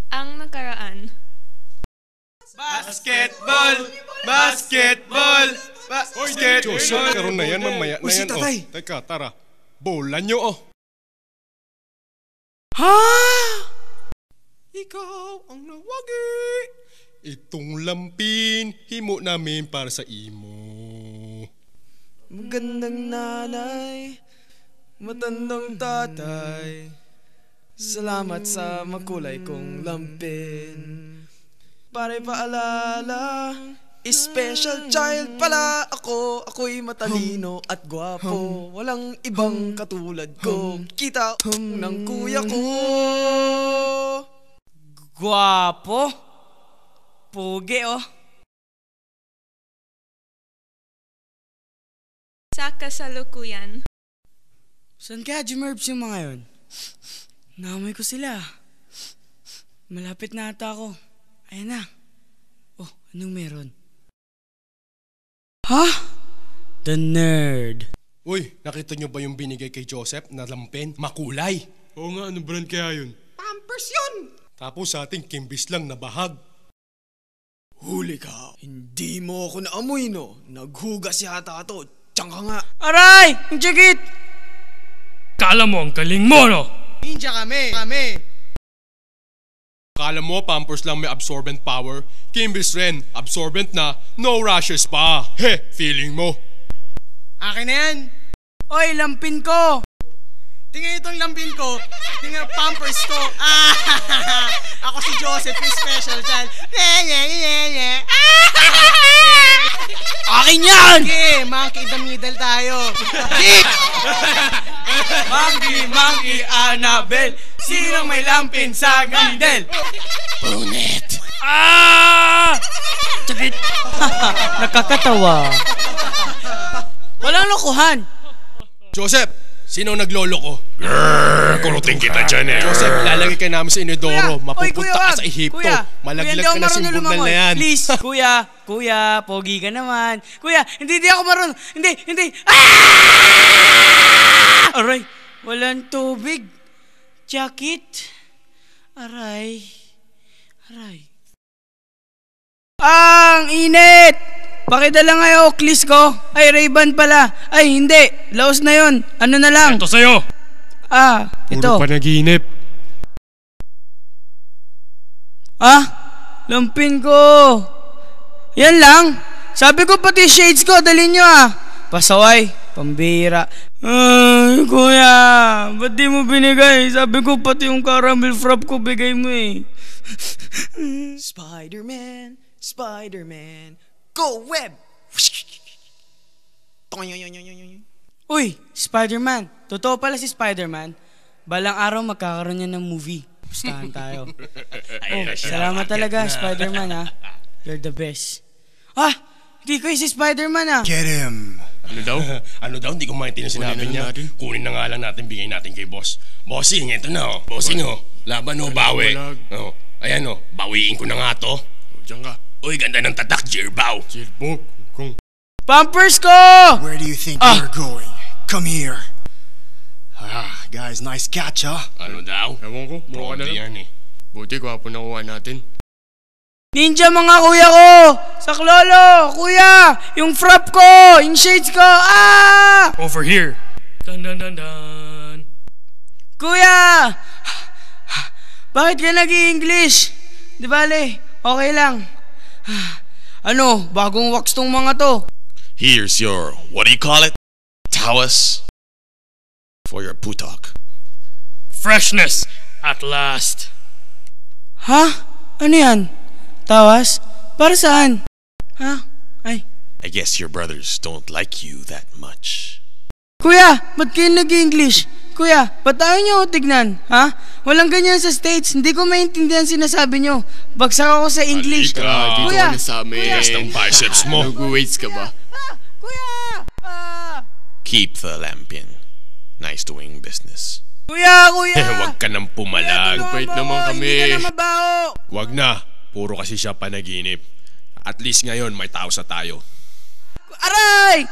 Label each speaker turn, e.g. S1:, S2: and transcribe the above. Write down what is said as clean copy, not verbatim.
S1: Ang nakaraan.
S2: Basketball! Basketball! Basketball!
S3: Joseph, karon na yan, mamaya na yan.
S2: tatay.
S3: Teka, tara. Bolan nyo,
S2: Ha? Ikaw ang nawagi.
S3: Itong lampin, himo namin para sa imo.
S2: Magandang nanay, matandang tatay, salamat sa makulay kong lampin. Para paalala, special child pala ako. Ako'y matalino at gwapo, walang ibang katulad ko. Kita ng kuya ko.
S4: Gwapo? Pugi, oh.
S1: Sa kasalukuyan.
S4: Saan kaya Jimerbs yung mga yun? Naamoy ko sila. Malapit na ata ako. Ayan na. Oh, anong meron? Ha? The nerd.
S3: Uy, nakita nyo ba yung binigay kay Joseph na lampin? Makulay.
S5: Oo nga, anong brand kaya yun?
S2: Pampers yun!
S3: Tapos sa ating kimbis lang na bahag.
S2: Huli ka. Hindi mo ako naamoy, no? Naghugas yata ito. Diyan ka nga.
S4: Aray! Ang tiyagit!
S5: Kala mo ang galing mo, no?
S2: Ninja kami.
S3: Akala mo, Pampers lang may absorbent power. Kimbis rin, absorbent na, no rashes pa. He, feeling mo.
S2: Akin na yan.
S4: Oy, lampin ko!
S2: Tingnan itong lambin ko. Tingnan Pampers ko. Ako si Joseph, yung special child.
S4: Akin yan!
S2: Okay, monkey in the middle tayo.
S4: Monkey, Annabelle, sinong may lampin sa gindel?
S3: Brunette.
S4: Ah! Tiyagit! Nakakatawa. Walang lokohan.
S3: Joseph, sino naglolo ko?
S5: Kurutin kita dyan eh.
S3: Joseph, lalagay ka namin sa inodoro. Mapupunta ka
S4: wag.
S3: sa Ehipto.
S4: Kuya,
S3: Malaglag
S4: kuya,
S3: ka na simbol na yan.
S4: Please, kuya, pogi ka naman. Kuya, hindi ako marunong. Hindi. Ah! Aray, walang tubig. Jacket. Aray. Ang init! Pakidala nga yung Oakley's ko. Ay, Ray-Ban pala. Ay, hindi. Laos na yon. Ano na lang?
S5: Ito sa'yo.
S4: Ito.
S5: Puro panaginip.
S4: Lampin ko. Yan lang. Sabi ko pati shades ko, dalhin nyo Pasaway, pambira. Ay, kuya, ba't di mo binigay? Sabi ko pati yung caramel frap ko bigay mo
S2: Spider-Man, go web!
S4: Uy, Spider-Man. Totoo pala si Spider-Man. Balang araw magkakaroon niya ng movie. Pustahan tayo. Salamat talaga, Spider-Man You're the best. Hindi ko si Spider-Man
S2: Get him!
S5: Ano daw?
S3: Ano daw? Hindi ko maintindihan sinabi
S5: Kunin na
S3: niya.
S5: natin.
S3: Kunin na nga lang natin, bigay natin kay boss. Bossing, ito na Bossing Laban bawi. Ayan bawiin ko na nga to.
S5: Diyan ka.
S3: Uy, ganda ng tatak, Jirbaw.
S5: Silbo. Kung...
S4: Pampers ko!
S2: Where do you think you're going? Come here. Guys, nice catch,
S3: Ano daw?
S5: Ewan ko, mukha na
S3: Pronto
S5: lang.
S3: yan
S5: Buti gwapo nakuha natin.
S4: Ninja mga kuya ko! Saklolo! Kuya! Yung frap ko! Yung shades ko!
S5: Over here. Dun.
S4: Kuya! Bakit ka nag-i-English? Di bale, okay lang. Bagong wax tong mga to.
S6: Here's your, what do you call it? Tawas? For your putok.
S5: Freshness at last.
S4: Ano yan? Tawas? Para saan? Ay.
S6: I guess your brothers don't like you that much.
S4: Kuya, ba't kayo nag-English? Kuya, ba't ayaw nyo tignan? Walang ganyan sa States. Hindi ko maintindihan sinasabi nyo. Bagsak ako sa English.
S5: Dito
S4: Kuya,
S5: ka na sa amin.
S3: Tigas ng biceps mo.
S5: Nag-weights ka ba?
S4: Kuya!
S6: Keep the lampion. Nice doing business.
S4: Kuya!
S3: Huwag ka nang pumalag.
S5: Bait naman kami.
S4: Hindi ka na mabaho.
S3: Huwag na. Puro kasi siya panaginip. At least ngayon may tao sa tayo.
S4: Aray!